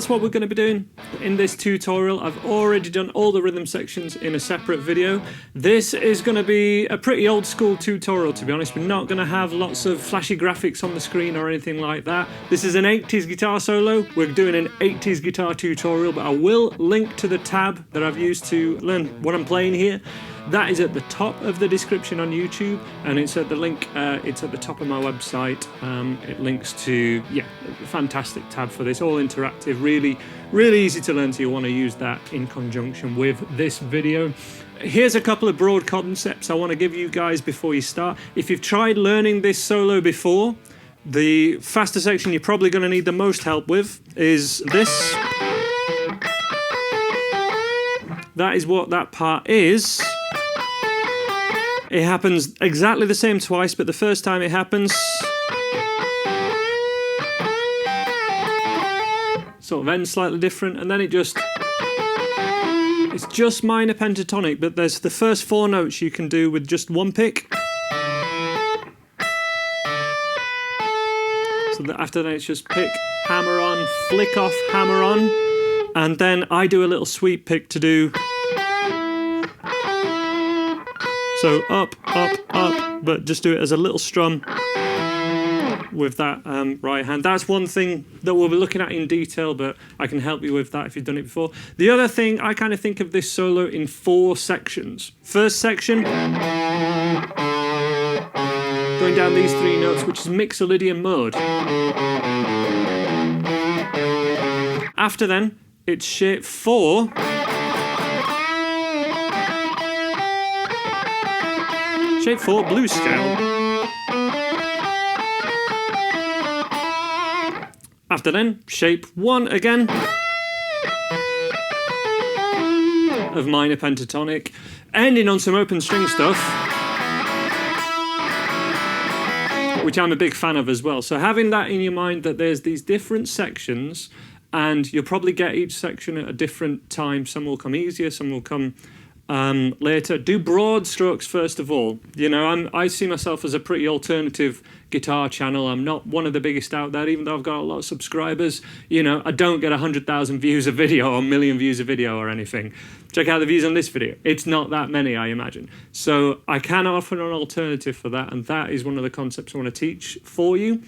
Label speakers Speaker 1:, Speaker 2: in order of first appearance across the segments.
Speaker 1: that's what we're going to be doing in this tutorial. I've already done all the rhythm sections in a separate video. This is going to be a pretty old school tutorial, to be honest. We're not going to have lots of flashy graphics on the screen or anything like that. This is an 80s guitar solo. We're doing an 80s guitar tutorial, but I will link to the tab that I've used to learn what I'm playing here. That is at the top of the description on YouTube, and it's at the link. It's at the top of my website. It links to a fantastic tab for this, all interactive, really easy to learn. So you want to use that in conjunction with this video. Here's a couple of broad concepts I want to give you guys before you start. If you've tried learning this solo before, the faster section you're probably going to need the most help with is this. That is what that part is. It happens exactly the same twice, but the first time it happens, sort of ends slightly different, and then it's just minor pentatonic, but there's the first 4 notes you can do with just one pick. So that after that it's just pick, hammer on, flick off, hammer on, and then I do a little sweep pick to do. So up, up, up, but just do it as a little strum with that right hand. That's one thing that we'll be looking at in detail, but I can help you with that if you've done it before. The other thing, I kind of think of this solo in 4 sections. First section, going down these 3 notes, which is Mixolydian mode. After then, it's shape 4. Shape 4, blues scale. After then, shape 1 again of minor pentatonic, ending on some open string stuff, which I'm a big fan of as well. So having that in your mind, that there's these different sections, and you'll probably get each section at a different time. Some will come easier, some will come later. Do broad strokes first of all. You know, I see myself as a pretty alternative guitar channel. I'm not one of the biggest out there, even though I've got a lot of subscribers. You know, I don't get 100,000 views a video or 1 million views a video or anything. Check out the views on this video. It's not that many, I imagine. So I can offer an alternative for that, and that is one of the concepts I want to teach for you.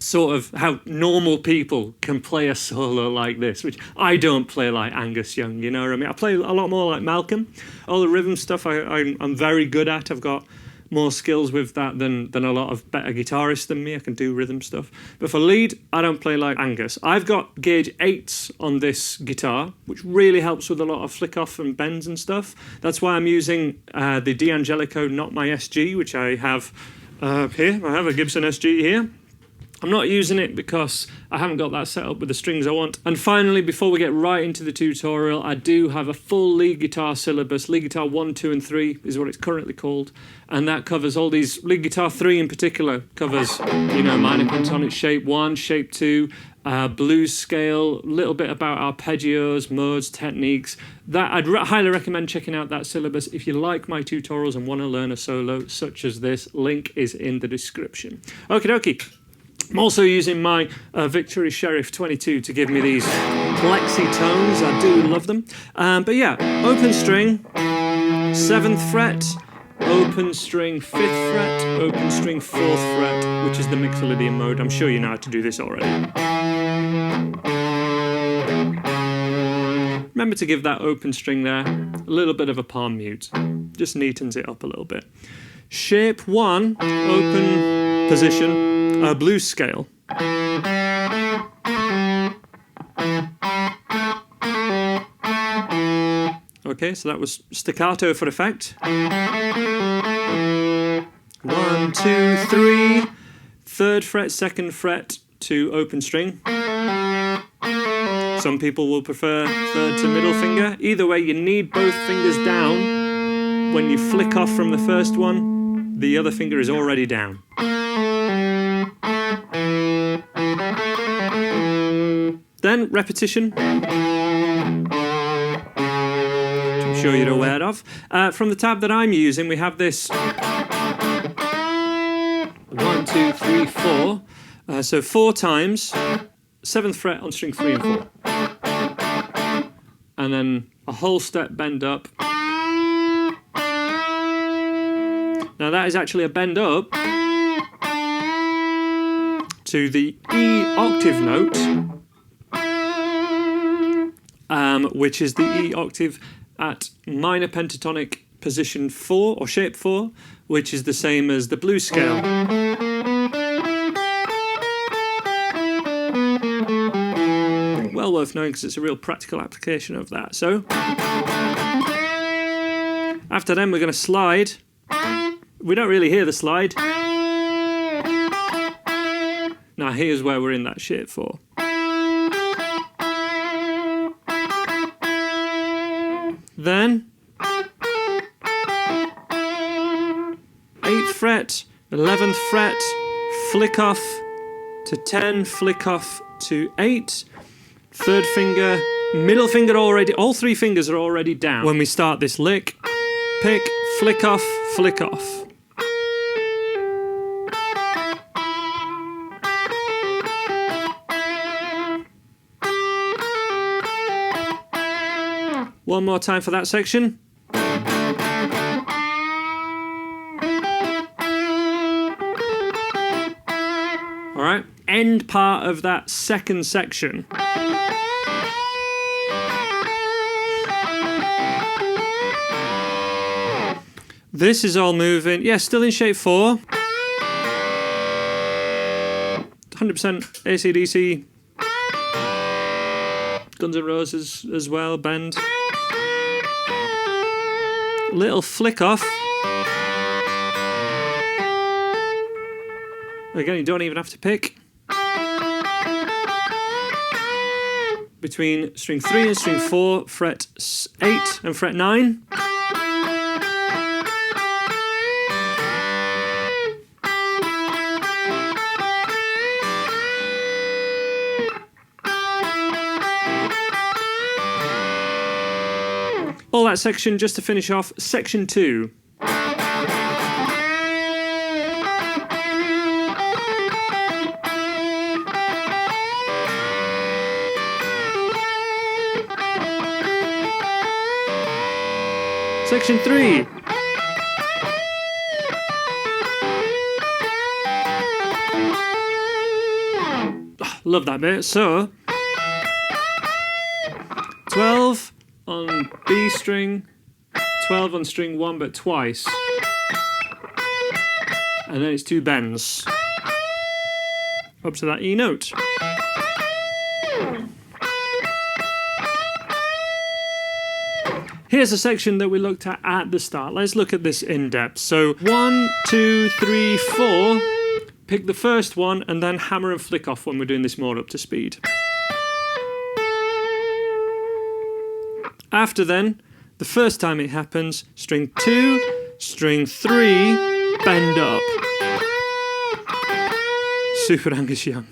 Speaker 1: Sort of how normal people can play a solo like this, which I don't play like Angus Young, you know what I mean? I play a lot more like Malcolm. All the rhythm stuff I'm very good at. I've got more skills with that than a lot of better guitarists than me. I can do rhythm stuff. But for lead, I don't play like Angus. I've got gauge 8s on this guitar, which really helps with a lot of flick off and bends and stuff. That's why I'm using the D'Angelico Not My SG, which I have here. I have a Gibson SG here. I'm not using it because I haven't got that set up with the strings I want. And finally, before we get right into the tutorial, I do have a full lead guitar syllabus. Lead guitar 1, 2 and 3 is what it's currently called. And that covers all these, lead guitar 3 in particular covers, you know, minor pentatonic shape 1, shape 2, blues scale, a little bit about arpeggios, modes, techniques. That I'd highly recommend checking out that syllabus if you like my tutorials and want to learn a solo such as this. Link is in the description. Okie dokie. I'm also using my Victory Sheriff 22 to give me these plexi tones. I do love them. But yeah, open string, 7th fret, open string, 5th fret, open string, 4th fret, which is the Mixolydian mode. I'm sure you know how to do this already. Remember to give that open string there a little bit of a palm mute. Just neatens it up a little bit. Shape 1, open position. Blues scale. Okay, so that was staccato for effect. 1, 2, 3. 3rd fret, 2nd fret to open string. Some people will prefer 3rd to middle finger. Either way, you need both fingers down. When you flick off from the first one, the other finger is already down. Then repetition, which I'm sure you're aware of. From the tab that I'm using, we have this 1, 2, 3, 4. So 4 times 7th fret on string 3 and 4. and then a whole step bend up. Now that is actually a bend up to the E octave note, which is the E octave at minor pentatonic position 4 or shape 4, which is the same as the blues scale. Well worth knowing because it's a real practical application of that. So after then we're going to slide. We don't really hear the slide. Now here's where we're in that shape 4. Then 8th fret, 11th fret, flick off to 10, flick off to 8, 3rd finger, middle finger already, all 3 fingers are already down. When we start this lick, pick, flick off, flick off. One more time for that section. All right, end part of that second section. This is all moving. Yeah, still in shape 4. 100% AC/DC. Guns N' Roses as well, bend. Little flick off. Again, you don't even have to pick. Between string 3 and string 4, fret 8 and fret 9. All that section just to finish off section 2. Section 3. Love that bit. So 12 on B string, 12 on string 1 but twice, and then it's 2 bends up to that E note. Here's a section that we looked at the start. Let's look at this in depth. So 1, 2, 3, 4, pick the first one and then hammer and flick off when we're doing this more up to speed. After then, the first time it happens, string 2, string 3, bend up. Super Angus Young.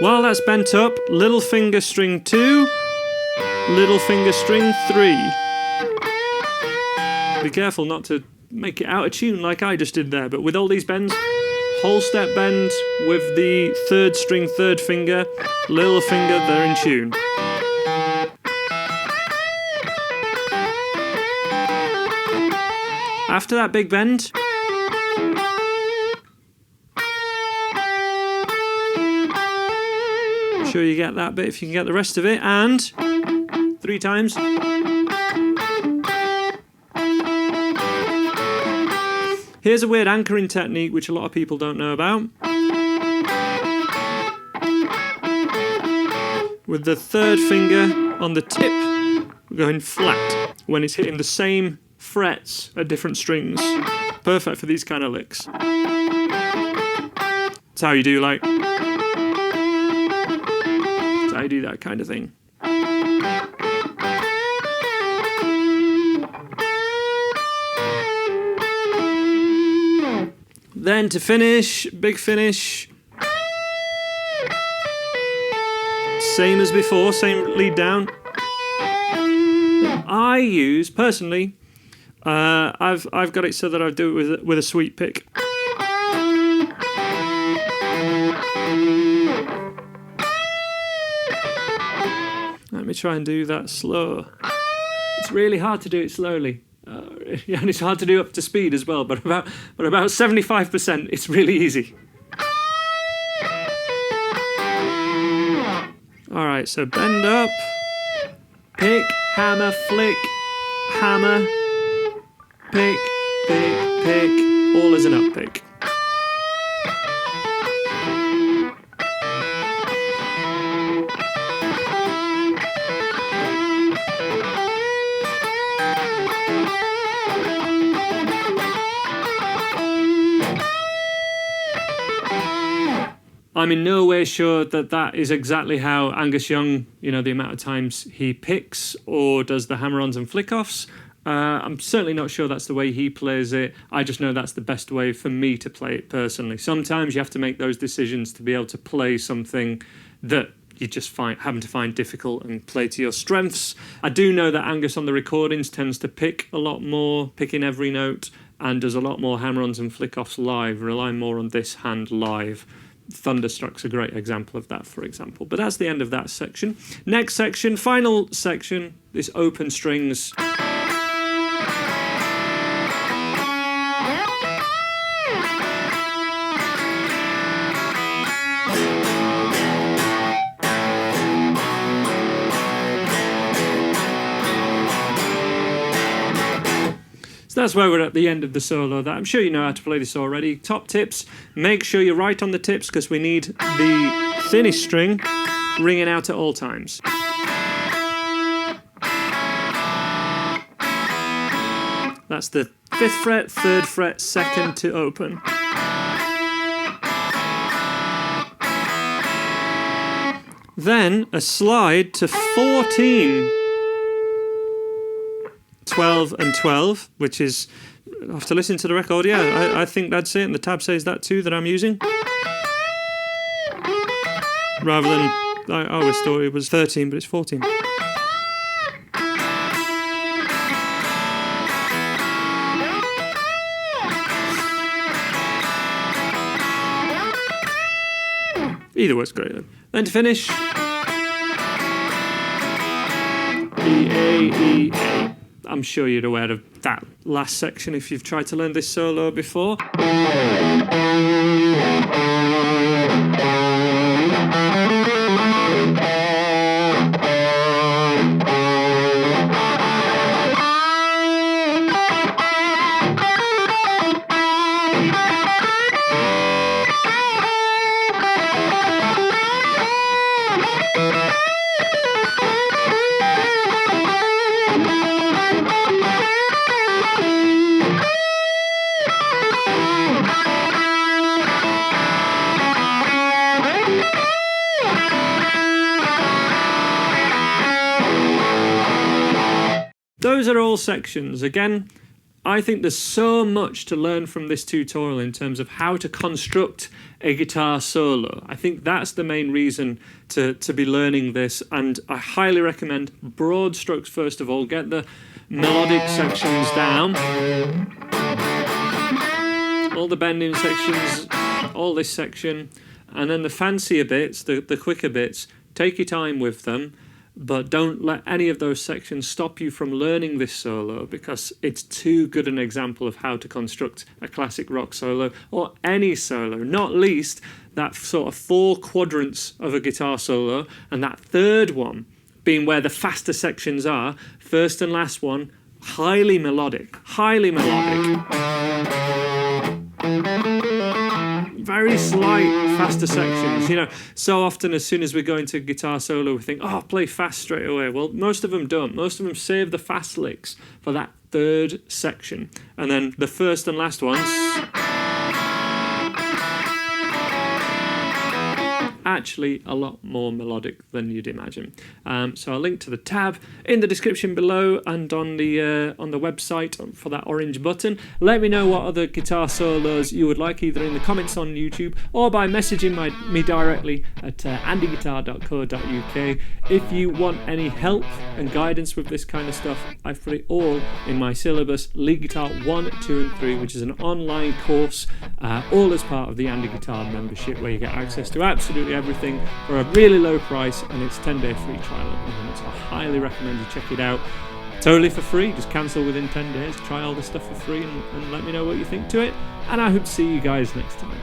Speaker 1: While that's bent up, little finger string 2, little finger string 3. Be careful not to make it out of tune like I just did there, but with all these bends, whole step bend with the 3rd string, 3rd finger, little finger, they're in tune. After that big bend, I'm sure you get that bit if you can get the rest of it, and 3 times. Here's a weird anchoring technique which a lot of people don't know about. With the 3rd finger on the tip, we're going flat when it's hitting the same frets at different strings. Perfect for these kind of licks. That's how you do that's how you do that kind of thing. Then to finish, big finish. Same as before, same lead down. I use, personally, I've got it so that I do it with a sweep pick. Let me try and do that slow. It's really hard to do it slowly. And it's hard to do up to speed as well, but about 75% it's really easy. Alright, so bend up, pick, hammer, flick, hammer, pick, all as an up pick. I'm in no way sure that that is exactly how Angus Young, the amount of times he picks or does the hammer-ons and flick-offs. I'm certainly not sure that's the way he plays it. I just know that's the best way for me to play it personally. Sometimes you have to make those decisions to be able to play something that you just happen to find difficult and play to your strengths. I do know that Angus on the recordings tends to pick a lot more, picking every note, and does a lot more hammer-ons and flick-offs live, relying more on this hand live. Thunderstruck's a great example of that, for example. But that's the end of that section. Next section, final section, this open strings. So that's where we're at the end of the solo. That I'm sure you know how to play this already. Top tips, make sure you're right on the tips because we need the thinnest string ringing out at all times. That's the 5th fret, 3rd fret, 2nd to open. Then a slide to 14. 12 and 12, which is, I have to listen to the record, I think that's it, and the tab says that too, that I'm using. Rather than, I always thought it was 13, but it's 14. Either works great then. Then to finish, E, A, E, A. I'm sure you're aware of that last section if you've tried to learn this solo before. Those are all sections. Again, I think there's so much to learn from this tutorial in terms of how to construct a guitar solo. I think that's the main reason to be learning this, and I highly recommend broad strokes first of all. Get the melodic sections down, all the bending sections, all this section, and then the fancier bits, the quicker bits, take your time with them. But don't let any of those sections stop you from learning this solo because it's too good an example of how to construct a classic rock solo or any solo, not least that sort of 4 quadrants of a guitar solo, and that third one being where the faster sections are, first and last one, highly melodic. Very slight, faster sections. So often as soon as we go into guitar solo, we think, play fast straight away. Well, most of them don't. Most of them save the fast licks for that third section. And then the first and last ones actually a lot more melodic than you'd imagine. So I'll link to the tab in the description below and on the website for that orange button. Let me know what other guitar solos you would like, either in the comments on YouTube or by messaging me directly at andyguitar.co.uk. If you want any help and guidance with this kind of stuff, I've put it all in my syllabus, Lead Guitar 1, 2 and 3, which is an online course, all as part of the Andy Guitar membership, where you get access to absolutely everything everything for a really low price, and it's 10-day free trial at the moment. So I highly recommend you check it out. Totally for free, just cancel within 10 days, try all this stuff for free, and let me know what you think to it. And I hope to see you guys next time.